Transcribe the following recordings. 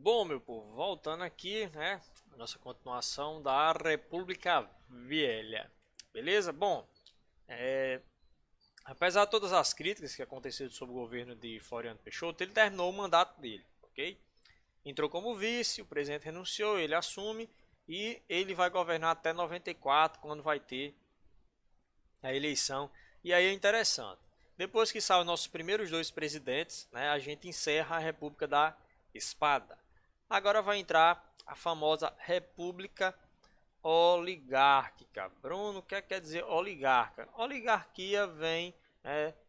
Bom, meu povo, voltando aqui, né? A nossa continuação da República Velha. Beleza? Bom, é, apesar de todas as críticas que aconteceram sobre o governo de Floriano Peixoto, ele terminou o mandato dele, ok? Entrou como vice, o presidente renunciou, ele assume e ele vai governar até 94, quando vai ter a eleição. E aí é interessante. Depois que saem os nossos primeiros dois presidentes, né, a gente encerra a República da Espada. Agora vai entrar a famosa República Oligárquica. Bruno, o que quer dizer oligarca? Oligarquia vem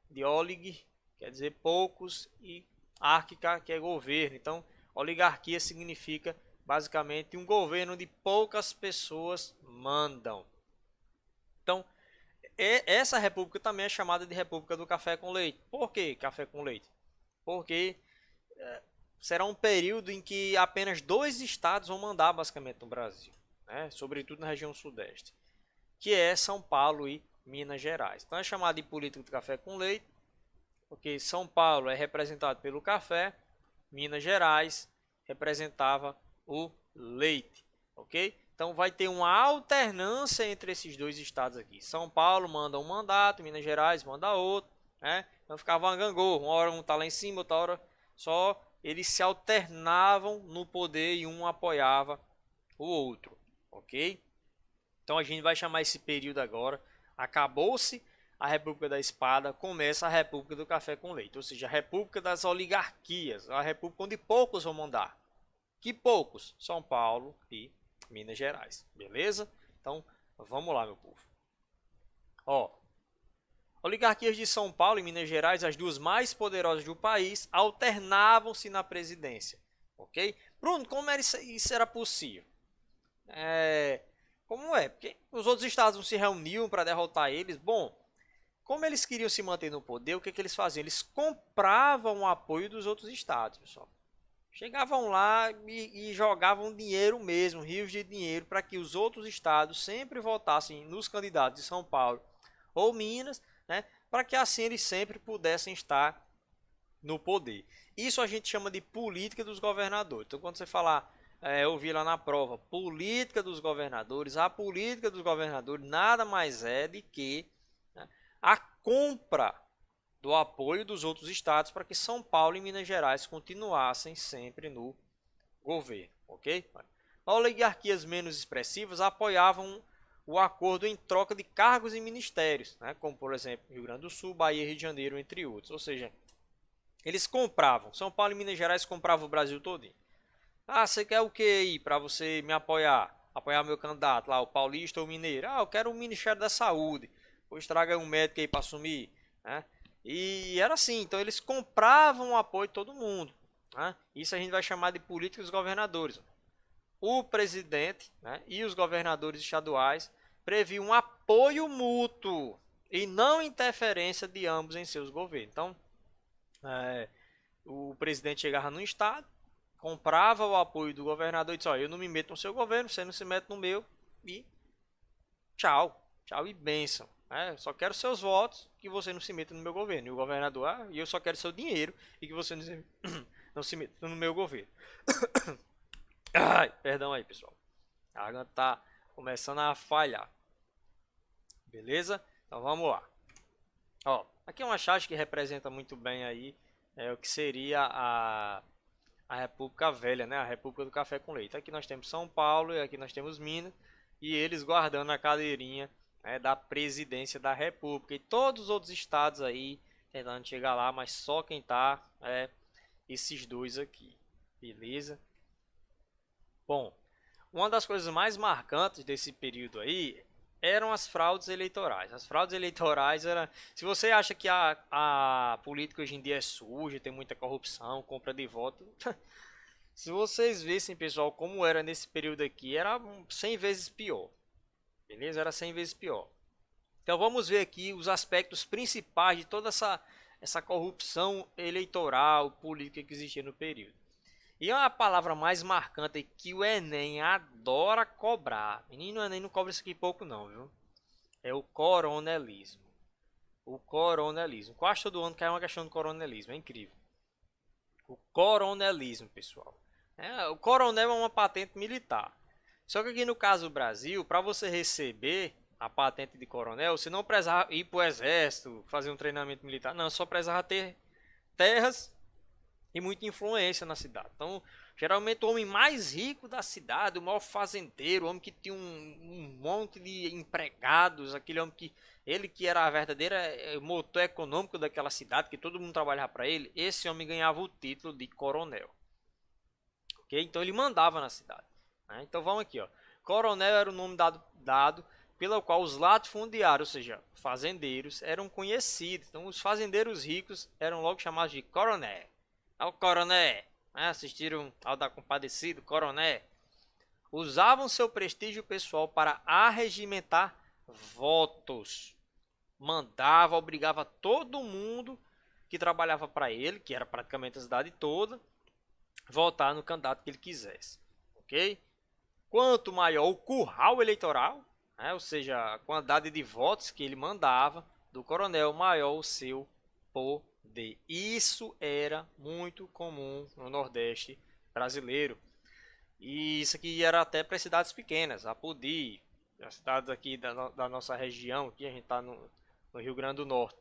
de olig, quer dizer poucos, e árquica, que é governo. Então, oligarquia significa basicamente um governo onde poucas pessoas mandam. Então, essa república também é chamada de República do Café com Leite. Por que café com leite? Porque será um período em que apenas dois estados vão mandar basicamente no Brasil, né? Sobretudo na região sudeste, que é São Paulo e Minas Gerais. Então é chamado de política do café com leite, porque São Paulo é representado pelo café, Minas Gerais representava o leite, ok? Então vai ter uma alternância entre esses dois estados aqui. São Paulo manda um mandato, Minas Gerais manda outro, né? Então ficava uma gangorra, uma hora um tá lá em cima, outra hora só eles se alternavam no poder e um apoiava o outro, ok? Então a gente vai chamar esse período agora. Acabou-se a República da Espada, começa a República do Café com Leite, ou seja, a República das Oligarquias, a República onde poucos vão mandar. Que poucos? São Paulo e Minas Gerais, beleza? Então vamos lá, meu povo. Ó, oligarquias de São Paulo e Minas Gerais, as duas mais poderosas do país, alternavam-se na presidência, ok? Bruno, como era isso era possível? É, como é? Porque os outros estados não se reuniam para derrotar eles. Bom, como eles queriam se manter no poder, o que, que eles faziam? Eles compravam o apoio dos outros estados, pessoal. Chegavam lá e jogavam dinheiro mesmo, rios de dinheiro, para que os outros estados sempre votassem nos candidatos de São Paulo ou Minas, né? Para que assim eles sempre pudessem estar no poder. Isso a gente chama de política dos governadores. Então, quando você falar, eu vi lá na prova, política dos governadores, a política dos governadores nada mais é de que, né, a compra do apoio dos outros estados para que São Paulo e Minas Gerais continuassem sempre no governo, ok? Oligarquias menos expressivas apoiavam o acordo em troca de cargos e ministérios, né, como por exemplo Rio Grande do Sul, Bahia, Rio de Janeiro, entre outros. Ou seja, eles compravam. São Paulo e Minas Gerais compravam o Brasil todo. Ah, você quer o que aí para você me apoiar? Apoiar meu candidato lá, o paulista ou o mineiro? Ah, eu quero o Ministério da Saúde. Pois traga um médico aí para assumir, né? E era assim, então eles compravam o apoio de todo mundo, né? Isso a gente vai chamar de política dos governadores. O presidente, né, e os governadores estaduais previam um apoio mútuo e não interferência de ambos em seus governos. Então, é, o presidente chegava no estado, comprava o apoio do governador e disse: olha, eu não me meto no seu governo, você não se mete no meu, e tchau, tchau e benção. Só quero seus votos, que você não se meta no meu governo. E o governador, e eu só quero seu dinheiro e que você não se meta no meu governo. Ai, perdão aí, pessoal. A garganta tá começando a falhar. Beleza? Então vamos lá. Ó, aqui é uma chave que representa muito bem aí o que seria a República Velha, né? A República do Café com Leite. Aqui nós temos São Paulo e aqui nós temos Minas, e eles guardando a cadeirinha, né, da presidência da República. E todos os outros estados aí tentando chegar lá, mas só quem tá é esses dois aqui. Beleza? Bom, uma das coisas mais marcantes desse período aí eram as fraudes eleitorais. As fraudes eleitorais eram. Se você acha que a política hoje em dia é suja, tem muita corrupção, compra de voto, se vocês vissem, pessoal, como era nesse período aqui, era 100 vezes pior. Beleza? Era 100 vezes pior. Então vamos ver aqui os aspectos principais de toda essa corrupção eleitoral, política que existia no período. E uma palavra mais marcante que o Enem adora cobrar. Menino, o Enem não cobra isso aqui pouco não, viu? É o coronelismo. O coronelismo. Quase todo ano cai uma questão do coronelismo. É incrível. O coronelismo, pessoal. O coronel é uma patente militar. Só que aqui no caso do Brasil, para você receber a patente de coronel, você não precisava ir para o exército, fazer um treinamento militar. Não, só precisava ter terras e muita influência na cidade. Então, geralmente o homem mais rico da cidade, o maior fazendeiro, o homem que tinha um monte de empregados, aquele homem que ele que era a verdadeira motor econômico daquela cidade, que todo mundo trabalhava para ele, esse homem ganhava o título de coronel. Ok? Então ele mandava na cidade. Né? Então vamos aqui, ó. Coronel era o nome dado pelo qual os latifundiários, ou seja, fazendeiros, eram conhecidos. Então os fazendeiros ricos eram logo chamados de coroné. O coroné, né? Assistiram ao da Compadecido, coroné. Usavam seu prestígio pessoal para arregimentar votos. Mandava, obrigava todo mundo que trabalhava para ele, que era praticamente a cidade toda, votar no candidato que ele quisesse. Ok? Quanto maior o curral eleitoral, né, ou seja, a quantidade de votos que ele mandava do coronel, maior o seu poder. Isso era muito comum no Nordeste brasileiro. E isso aqui era até para cidades pequenas, Apodi, as cidades aqui da nossa região, aqui a gente está no Rio Grande do Norte.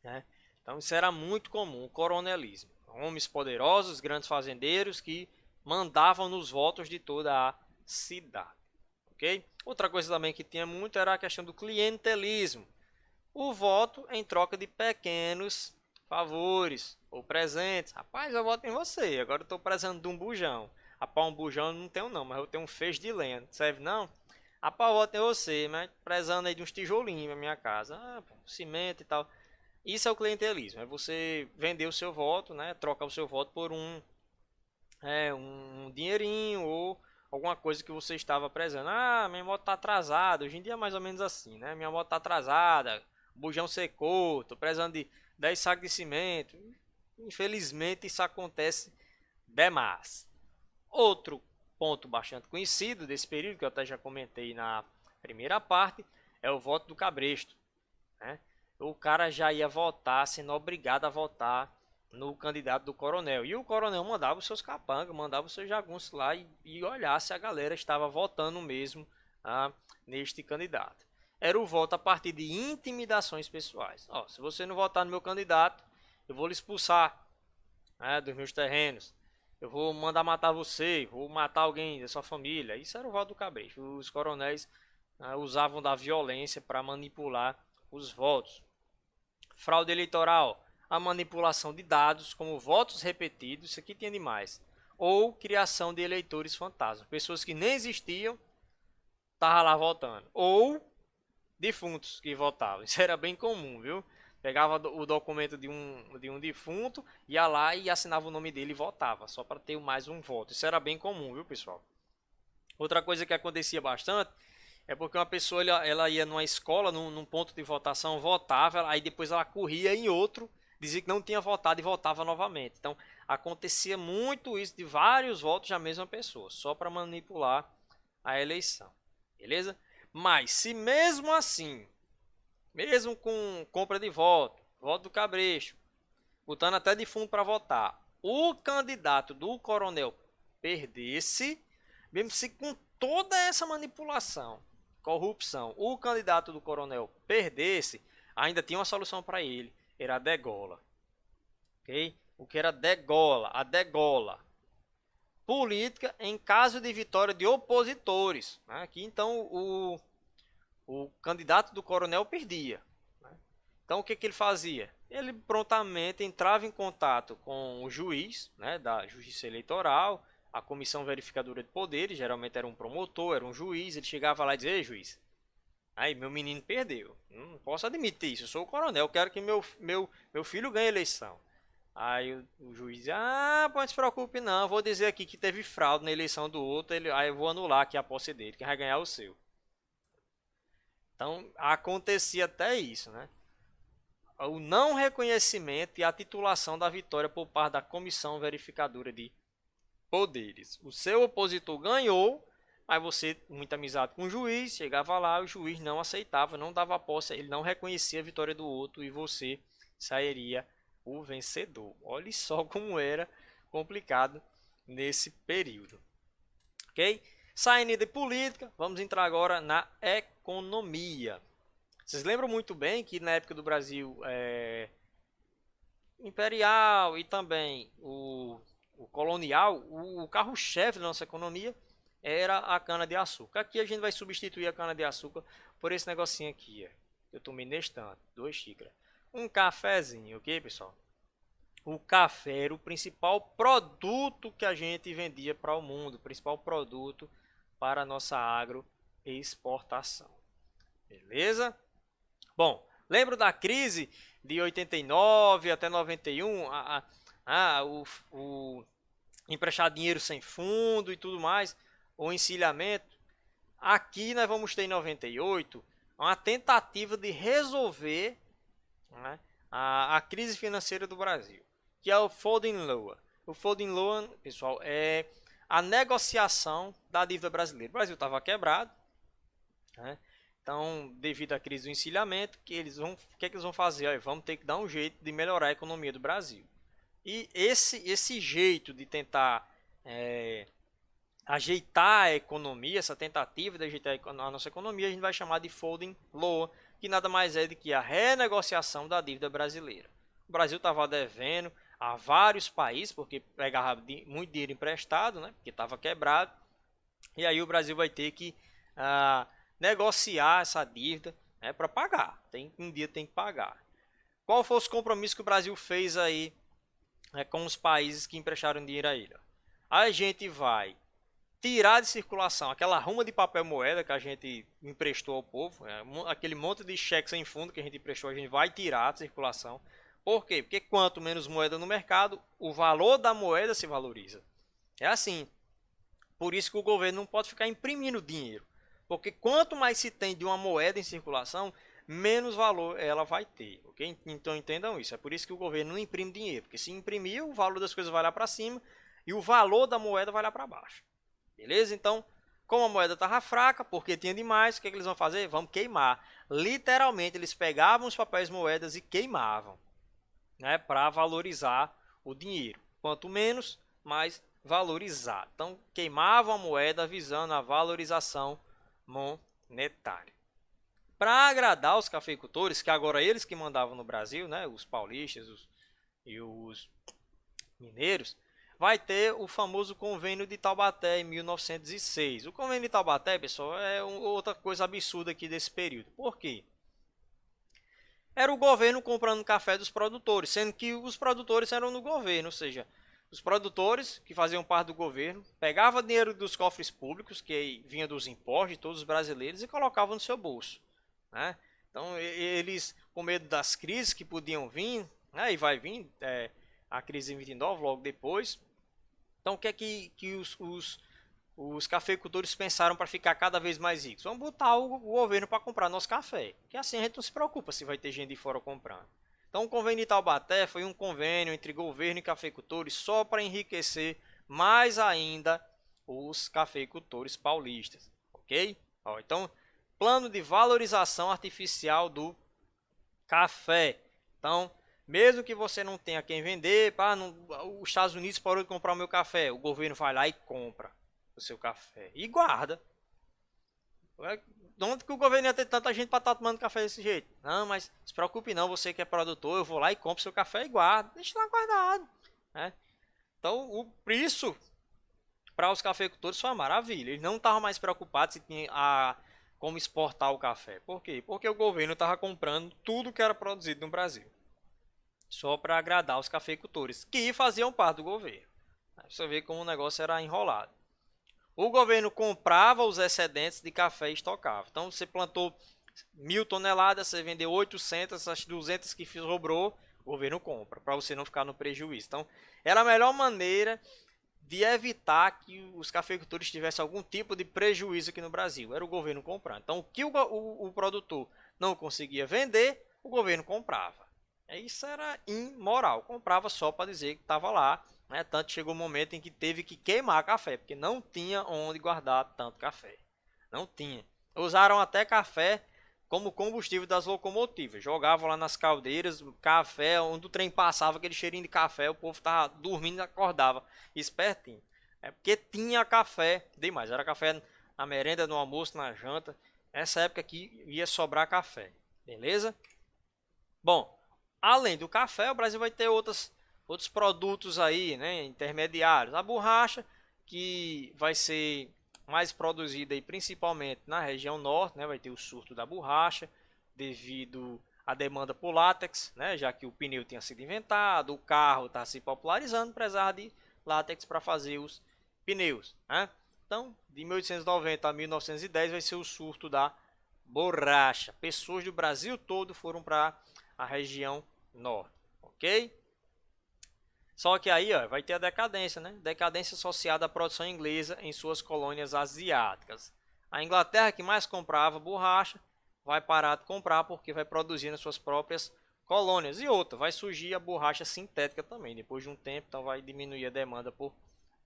Né? Então isso era muito comum, o coronelismo. Homens poderosos, grandes fazendeiros que mandavam nos votos de toda a cidade. Okay? Outra coisa também que tinha muito era a questão do clientelismo. O voto em troca de pequenos favores ou presentes. Rapaz, eu voto em você, agora eu estou precisando de um bujão. Rapaz, um bujão eu não tenho não, mas eu tenho um feixe de lenha. Serve não? Rapaz, eu voto em você, mas precisando aí de uns tijolinhos na minha casa. Cimento e tal. Isso é o clientelismo, é você vender o seu voto, né? Trocar o seu voto por um dinheirinho ou alguma coisa que você estava prezando. Minha moto está atrasada. Hoje em dia é mais ou menos assim, né? Minha moto está atrasada, o bujão secou, estou precisando de 10 sacos de cimento. Infelizmente isso acontece demais. Outro ponto bastante conhecido desse período, que eu até já comentei na primeira parte, é o voto do cabresto, né? O cara já ia votar, sendo obrigado a votar no candidato do coronel. E o coronel mandava os seus capangas, mandava os seus jagunços lá e olhar se a galera estava votando mesmo neste candidato. Era o voto a partir de intimidações pessoais. Se você não votar no meu candidato, eu vou lhe expulsar dos meus terrenos. Eu vou mandar matar você, vou matar alguém da sua família. Isso era o voto do cabresto. Os coronéis usavam da violência para manipular os votos. Fraude eleitoral, a manipulação de dados como votos repetidos, isso aqui tinha demais, ou criação de eleitores fantasmas, pessoas que nem existiam, estavam lá votando, ou defuntos que votavam, isso era bem comum, viu? Pegava o documento de um defunto, ia lá e assinava o nome dele e votava, só para ter mais um voto, isso era bem comum, viu pessoal? Outra coisa que acontecia bastante é porque uma pessoa ela ia numa escola, num ponto de votação, votava, aí depois ela corria em outro, dizia que não tinha votado e votava novamente. Então acontecia muito isso de vários votos da mesma pessoa, só para manipular a eleição. Beleza? Mas se mesmo assim, mesmo com compra de voto, voto do cabresto, botando até defunto para votar, o candidato do coronel perdesse, mesmo se com toda essa manipulação, corrupção, o candidato do coronel perdesse, ainda tinha uma solução para ele, era a degola. Ok? O que era degola? A degola. Política em caso de vitória de opositores. Aqui então o candidato do coronel perdia. Então o que ele fazia? Ele prontamente entrava em contato com o juiz, da Justiça Eleitoral, a comissão verificadora de poderes, geralmente era um promotor, era um juiz, ele chegava lá e dizia: ei, juiz, aí meu menino perdeu, não posso admitir isso, eu sou o coronel, quero que meu filho ganhe a eleição. Aí o juiz dizia: pô, não se preocupe não, vou dizer aqui que teve fraude na eleição do outro, aí eu vou anular aqui a posse dele, quem vai ganhar é o seu. Então acontecia até isso, né? O não reconhecimento e a titulação da vitória por parte da comissão verificadora de poderes. O seu opositor ganhou, mas você, muita amizade com o juiz, chegava lá, o juiz não aceitava, não dava posse, ele não reconhecia a vitória do outro e você sairia o vencedor. Olhe só como era complicado nesse período. Ok? Saindo de política, vamos entrar agora na economia. Vocês lembram muito bem que na época do Brasil imperial e também o colonial, o carro-chefe da nossa economia era a cana-de-açúcar. Aqui a gente vai substituir a cana-de-açúcar por esse negocinho aqui, que eu tomei neste tanto, 2 xícaras. Um cafezinho, ok, pessoal? O café era o principal produto que a gente vendia para o mundo, o principal produto para a nossa agroexportação. Beleza? Bom, lembro da crise de 89 até 91, o emprestar dinheiro sem fundo e tudo mais, o encilhamento. Aqui nós vamos ter em 98 uma tentativa de resolver, né, a crise financeira do Brasil, que é o Folding Loan. O Folding Loan, pessoal, é a negociação da dívida brasileira. O Brasil estava quebrado, né? Então, devido à crise do encilhamento, o que é que eles vão fazer? Olha, vamos ter que dar um jeito de melhorar a economia do Brasil. E esse jeito de tentar ajeitar a economia, essa tentativa de ajeitar a nossa economia, a gente vai chamar de Folding Loan, que nada mais é do que a renegociação da dívida brasileira. O Brasil estava devendo a vários países, porque pegava muito dinheiro emprestado, né? Porque estava quebrado. E aí o Brasil vai ter que negociar essa dívida, né, para pagar. Um dia tem que pagar. Qual foi os compromissos que o Brasil fez aí, com os países que emprestaram dinheiro a ele? A gente vai tirar de circulação aquela ruma de papel moeda que a gente emprestou ao povo, aquele monte de cheque sem fundo que a gente emprestou, a gente vai tirar de circulação. Por quê? Porque quanto menos moeda no mercado, o valor da moeda se valoriza. É assim. Por isso que o governo não pode ficar imprimindo dinheiro. Porque quanto mais se tem de uma moeda em circulação, menos valor ela vai ter. Okay? Então entendam isso. É por isso que o governo não imprime dinheiro. Porque se imprimir, o valor das coisas vai lá para cima e o valor da moeda vai lá para baixo. Beleza? Então, como a moeda estava fraca, porque tinha demais, o que eles vão fazer? Vamos queimar. Literalmente, eles pegavam os papéis moedas e queimavam, né, para valorizar o dinheiro. Quanto menos, mais valorizado. Então, queimavam a moeda visando a valorização monetária. Para agradar os cafeicultores, que agora eles que mandavam no Brasil, né, os paulistas e os mineiros, vai ter o famoso Convênio de Taubaté em 1906. O Convênio de Taubaté, pessoal, é outra coisa absurda aqui desse período. Por quê? Era o governo comprando café dos produtores, sendo que os produtores eram no governo, ou seja, os produtores que faziam parte do governo pegavam dinheiro dos cofres públicos, que vinha dos impostos de todos os brasileiros, e colocavam no seu bolso, né? Então, eles, com medo das crises que podiam vir, né, e vai vir a crise em 29 logo depois. Então, o que é que os cafeicultores pensaram para ficar cada vez mais ricos? Vamos botar o governo para comprar nosso café, que assim a gente não se preocupa se vai ter gente de fora comprando. Então, o convênio de Taubaté foi um convênio entre governo e cafeicultores só para enriquecer mais ainda os cafeicultores paulistas, ok? Então, plano de valorização artificial do café. Então, mesmo que você não tenha quem vender, os Estados Unidos parou de comprar o meu café, o governo vai lá e compra o seu café e guarda. De onde que o governo ia ter tanta gente para estar tomando café desse jeito? Não, mas não se preocupe não, você que é produtor, eu vou lá e compro seu café e guardo. Deixa lá guardado, né? Então, o preço para os cafeicultores foi uma maravilha. Eles não estavam mais preocupados se tinha como exportar o café. Por quê? Porque o governo estava comprando tudo que era produzido no Brasil, só para agradar os cafeicultores, que faziam parte do governo. Você vê como o negócio era enrolado. O governo comprava os excedentes de café e estocava. Então, você plantou 1.000 toneladas, você vendeu 800, as 200 que sobrou, o governo compra, para você não ficar no prejuízo. Então, era a melhor maneira de evitar que os cafeicultores tivessem algum tipo de prejuízo aqui no Brasil. Era o governo comprando. Então, o que o produtor não conseguia vender, o governo comprava. Isso era imoral. Comprava só para dizer que estava lá, né? Tanto chegou um momento em que teve que queimar café, porque não tinha onde guardar tanto café. Não tinha. Usaram até café como combustível das locomotivas. Jogavam lá nas caldeiras café, onde o trem passava, aquele cheirinho de café, o povo estava dormindo e acordava espertinho. É porque tinha café demais. Era café na merenda, no almoço, na janta. Essa época aqui ia sobrar café. Beleza? Bom, além do café, o Brasil vai ter outros produtos aí, né, intermediários. A borracha, que vai ser mais produzida aí, principalmente na região norte, né, vai ter o surto da borracha, devido à demanda por látex, né, já que o pneu tinha sido inventado, o carro está se popularizando, precisava de látex para fazer os pneus, né? Então, de 1890 a 1910 vai ser o surto da borracha. Pessoas do Brasil todo foram para a região norte, ok? Só que aí ó, vai ter a decadência, né? Decadência associada à produção inglesa em suas colônias asiáticas. A Inglaterra, que mais comprava borracha, vai parar de comprar porque vai produzir nas suas próprias colônias. E outra, vai surgir a borracha sintética também. Depois de um tempo, então vai diminuir a demanda por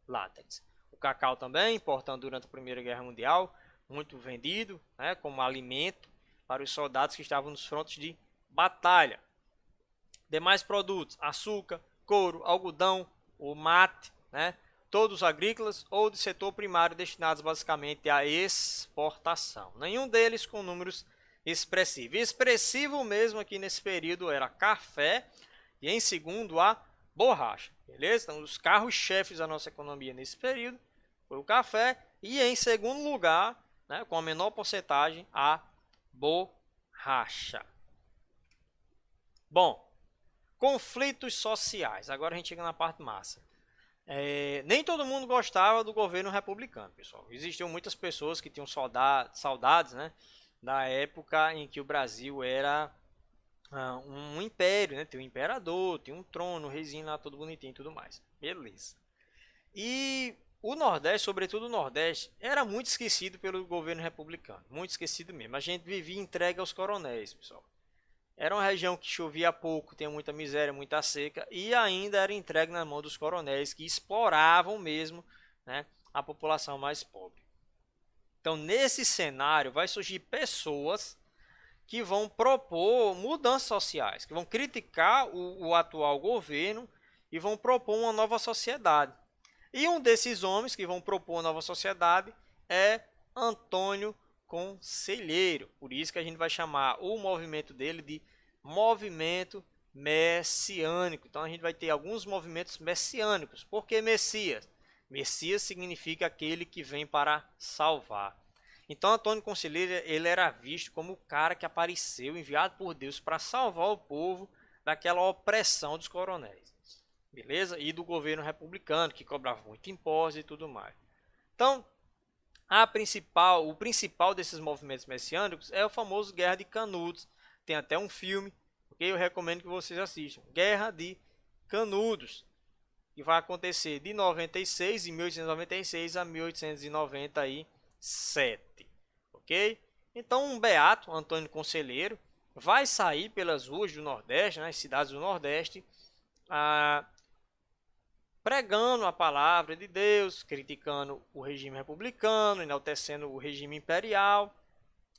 látex. O cacau também, importando durante a Primeira Guerra Mundial, muito vendido, né, como alimento para os soldados que estavam nos frontes de batalha. Demais produtos: açúcar, couro, algodão, o mate, né? Todos agrícolas ou do setor primário destinados basicamente à exportação. Nenhum deles com números expressivos. Expressivo mesmo aqui nesse período era café e em segundo a borracha. Beleza? Então os carros-chefes da nossa economia nesse período foi o café e em segundo lugar, né, com a menor porcentagem, a borracha. Bom, conflitos sociais. Agora a gente chega na parte massa. Nem todo mundo gostava do governo republicano, pessoal. Existiam muitas pessoas que tinham saudades, né, da época em que o Brasil era um império, né? Tinha um imperador, tinha um trono, um reizinho lá todo bonitinho e tudo mais. Beleza. E o Nordeste, sobretudo o Nordeste, era muito esquecido pelo governo republicano. Muito esquecido mesmo. A gente vivia entregue aos coronéis, pessoal. Era uma região que chovia pouco, tinha muita miséria, muita seca e ainda era entregue na mão dos coronéis que exploravam mesmo, né, a população mais pobre. Então, nesse cenário, vai surgir pessoas que vão propor mudanças sociais, que vão criticar o atual governo e vão propor uma nova sociedade. E um desses homens que vão propor uma nova sociedade é Antônio Conselheiro. Por isso que a gente vai chamar o movimento dele de movimento messiânico. Então a gente vai ter alguns movimentos messiânicos. Por que Messias? Messias significa aquele que vem para salvar. Então Antônio Conselheiro, ele era visto como o cara que apareceu, enviado por Deus para salvar o povo daquela opressão dos coronéis. Beleza? E do governo republicano, que cobrava muito imposto e tudo mais. Então, o principal desses movimentos messiânicos é o famoso Guerra de Canudos. Tem até um filme, ok? Eu recomendo que vocês assistam. Guerra de Canudos, que vai acontecer de 1896 a 1897, ok? Então, um beato, Antônio Conselheiro, vai sair pelas ruas do Nordeste, nas cidades do Nordeste, pregando a palavra de Deus, criticando o regime republicano, enaltecendo o regime imperial,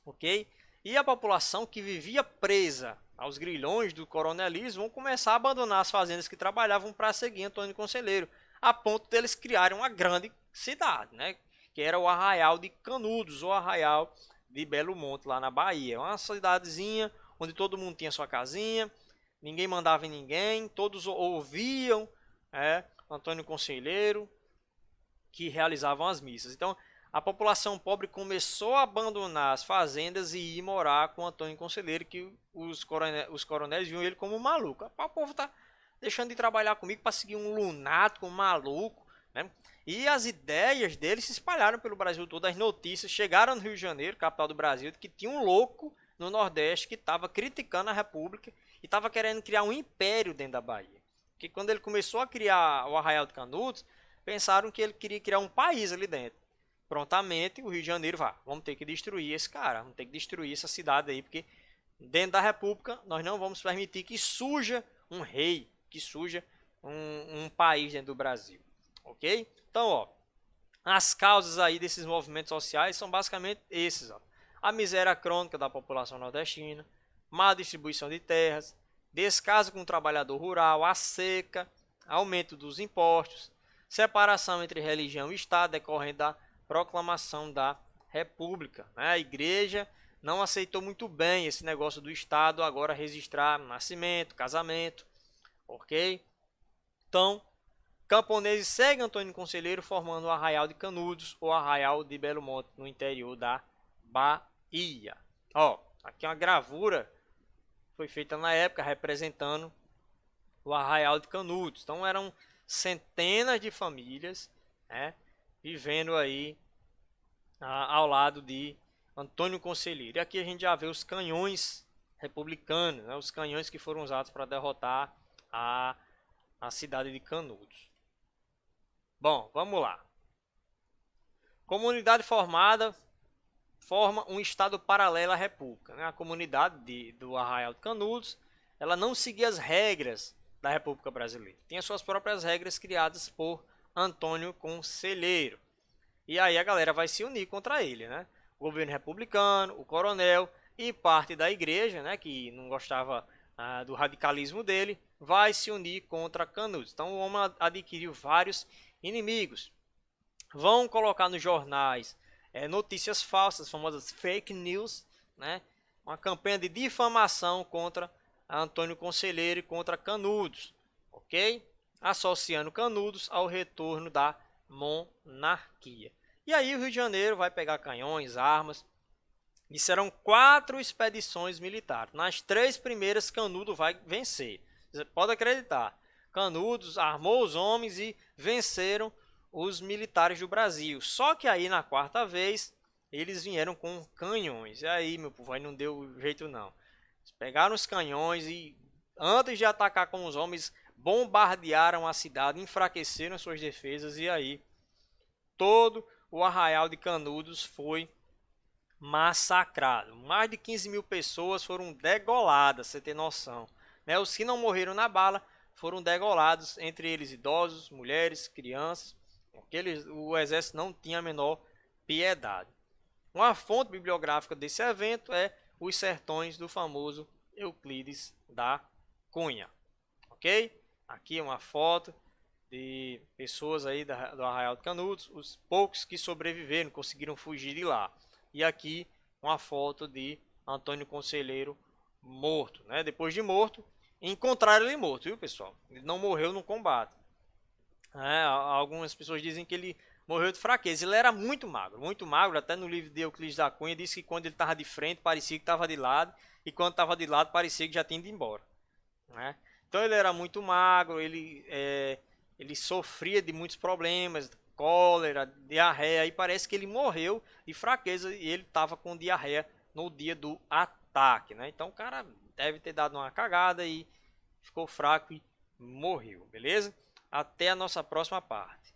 ok? E a população que vivia presa aos grilhões do coronelismo vão começar a abandonar as fazendas que trabalhavam para seguir Antônio Conselheiro, a ponto deles criarem uma grande cidade, né? Que era o Arraial de Canudos, ou Arraial de Belo Monte, lá na Bahia. Uma cidadezinha onde todo mundo tinha sua casinha, ninguém mandava em ninguém, todos ouviam Antônio Conselheiro, que realizavam as missas. Então, a população pobre começou a abandonar as fazendas e ir morar com Antônio Conselheiro, que os coronéis viam ele como um maluco. O povo está deixando de trabalhar comigo para seguir um lunático, um maluco, né? E as ideias dele se espalharam pelo Brasil todo, as notícias chegaram no Rio de Janeiro, capital do Brasil, que tinha um louco no Nordeste que estava criticando a República e estava querendo criar um império dentro da Bahia. Porque quando ele começou a criar o Arraial de Canudos, pensaram que ele queria criar um país ali dentro. Prontamente, o Rio de Janeiro vamos ter que destruir esse cara, vamos ter que destruir essa cidade aí, porque dentro da República nós não vamos permitir que surja um rei, que surja um país dentro do Brasil, ok? Então, ó, as causas aí desses movimentos sociais são basicamente esses, ó. A miséria crônica da população nordestina, má distribuição de terras, descaso com o trabalhador rural, a seca, aumento dos impostos, separação entre religião e Estado decorrente da proclamação da República. A igreja não aceitou muito bem esse negócio do Estado agora registrar nascimento, casamento, ok? Então, Camponese segue Antônio Conselheiro formando o Arraial de Canudos ou Arraial de Belo Monte no interior da Bahia. Ó, aqui uma gravura foi feita na época representando o Arraial de Canudos. Então eram centenas de famílias, né, vivendo aí ao lado de Antônio Conselheiro. E aqui a gente já vê os canhões republicanos, né, os canhões que foram usados para derrotar a cidade de Canudos. Bom, vamos lá. Comunidade formada forma um estado paralelo à República. A comunidade do Arraial de Canudos, ela não seguia as regras da República Brasileira. Tinha suas próprias regras criadas por Antônio Conselheiro. E aí a galera vai se unir contra ele, né? O governo republicano, o coronel e parte da igreja, né, que não gostava do radicalismo dele, vai se unir contra Canudos. Então o homem adquiriu vários inimigos. Vão colocar nos jornais notícias falsas, famosas fake news, né? Uma campanha de difamação contra Antônio Conselheiro e contra Canudos, ok? Associando Canudos ao retorno da monarquia. E aí o Rio de Janeiro vai pegar canhões, armas, e serão 4 expedições militares. Nas 3 primeiras, Canudos vai vencer. Você pode acreditar. Canudos armou os homens e venceram os militares do Brasil. Só que aí na 4ª vez eles vieram com canhões. E aí, meu povo, aí não deu jeito não. Eles pegaram os canhões e antes de atacar com os homens, bombardearam a cidade, enfraqueceram suas defesas e aí todo o Arraial de Canudos foi massacrado. Mais de 15 mil pessoas foram degoladas, você tem noção. Os que não morreram na bala foram degolados, entre eles idosos, mulheres, crianças. O exército não tinha a menor piedade. Uma fonte bibliográfica desse evento é Os Sertões do famoso Euclides da Cunha. Ok? Aqui uma foto de pessoas aí do Arraial de Canudos, os poucos que sobreviveram, conseguiram fugir de lá. E aqui uma foto de Antônio Conselheiro morto, né? Depois de morto, encontraram ele morto, viu, pessoal? Ele não morreu no combate. Algumas pessoas dizem que ele morreu de fraqueza. Ele era muito magro. Até no livro de Euclides da Cunha diz que quando ele estava de frente parecia que estava de lado, e quando estava de lado parecia que já tinha ido embora, né? Então ele era muito magro, ele sofria de muitos problemas, cólera, diarreia, e parece que ele morreu de fraqueza e ele estava com diarreia no dia do ataque, né? Então o cara deve ter dado uma cagada e ficou fraco e morreu, beleza? Até a nossa próxima parte.